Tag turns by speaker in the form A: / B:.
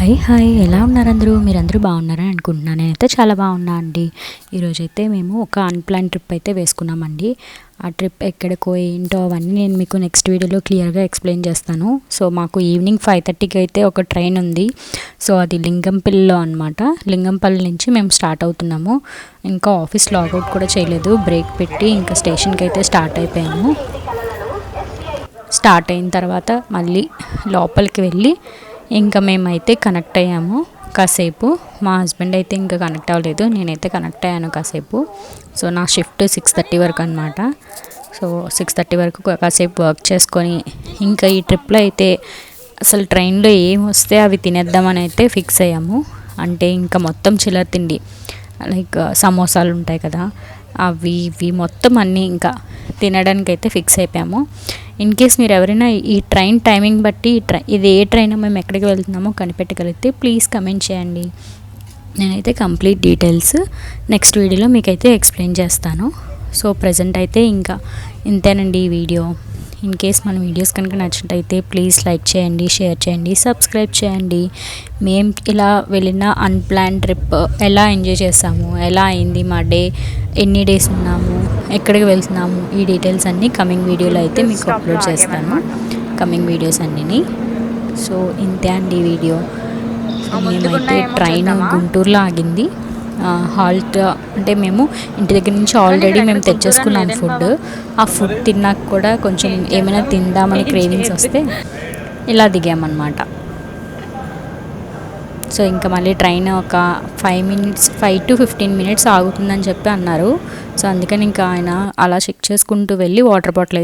A: Hi ఎలా ఉన్నారు అందరూ? మీరందరూ బాగున్నారని అనుకుంటున్నాను. నేనైతే చాలా బాగున్నా అండి. ఈరోజైతే మేము ఒక అన్‌ప్లాన్ ట్రిప్ అయితే వేసుకున్నామండి. ఆ ట్రిప్ ఎక్కడికో ఏంటో అవన్నీ నేను మీకు నెక్స్ట్ వీడియోలో క్లియర్గా ఎక్స్ప్లెయిన్ చేస్తాను. సో మాకు ఈవినింగ్ 5:30కి అయితే ఒక ట్రైన్ ఉంది. సో అది లింగంపల్లిలో అనమాట. లింగంపల్లి నుంచి మేము స్టార్ట్ అవుతున్నాము. ఇంకా ఆఫీస్ లాగౌట్ కూడా చేయలేదు, బ్రేక్ పెట్టి ఇంకా స్టేషన్కి అయితే స్టార్ట్ అయిపోయాము. స్టార్ట్ అయిన తర్వాత మళ్ళీ లోపలికి వెళ్ళి ఇంకా మేమైతే కనెక్ట్ అయ్యాము కాసేపు. మా హస్బెండ్ అయితే ఇంకా కనెక్ట్ అవ్వలేదు, నేనైతే కనెక్ట్ అయ్యాను కాసేపు. సో నా షిఫ్ట్ 6:30 వరకు అనమాట. సో 6:30 వరకు కాసేపు వర్క్ చేసుకొని ఇంకా ఈ ట్రిప్లో అయితే అసలు ట్రైన్లో ఏం వస్తే అవి తినేద్దామని అయితే ఫిక్స్ అయ్యాము. అంటే ఇంకా మొత్తం చిల్లర తిండి, లైక్ సమోసాలు ఉంటాయి కదా, అవి ఇవి మొత్తం అన్నీ ఇంకా తినడానికి అయితే ఫిక్స్ అయిపోయాము. ఇన్ కేస్ మీరు ఎవరైనా ఈ ట్రైన్ టైమింగ్ బట్టి ఇది ఏ ట్రైన్ మేము ఎక్కడికి వెళ్తున్నామో కనిపెట్టగలిగితే ప్లీజ్ కమెంట్ చేయండి. నేనైతే కంప్లీట్ డీటెయిల్స్ నెక్స్ట్ వీడియోలో మీకైతే ఎక్స్ప్లెయిన్ చేస్తాను. సో ప్రజెంట్ అయితే ఇంకా ఇంతేనండి ఈ వీడియో. ఇన్ కేస్ మన వీడియోస్ కనుక నచ్చినట్టయితే ప్లీజ్ లైక్ చేయండి, షేర్ చేయండి, సబ్స్క్రైబ్ చేయండి. మేము ఇలా వెళ్ళిన అన్‌ప్లాన్ ట్రిప్ ఎలా ఎంజాయ్ చేసాము, ఎలా అయింది మా డే, ఎన్ని డేస్ ఉన్నాము, ఎక్కడికి వెళ్తున్నాము, ఈ డీటెయిల్స్ అన్నీ కమింగ్ వీడియోలో అయితే మీకు అప్లోడ్ చేస్తాను, కమింగ్ వీడియోస్ అన్నీ. సో ఇంతే అండి వీడియో. మేమైతే ట్రైన్ గుంటూరులో ఆగింది. హాల్ట్ అంటే మేము ఇంటి దగ్గర నుంచి ఆల్రెడీ మేము తెచ్చేసుకున్నాం ఫుడ్. ఆ ఫుడ్ తిన్నాక కూడా కొంచెం ఏమైనా తిందామని క్రేవింగ్స్ వస్తే ఇలా దిగామన్నమాట. సో ఇంకా మళ్ళీ ట్రైన్ ఒక 5 to 15 minutes ఆగుతుందని చెప్పి అన్నారు. సో అందుకని ఇంకా ఆయన అలా చెక్ చేసుకుంటూ వెళ్ళి వాటర్ బాటిల్ అయితే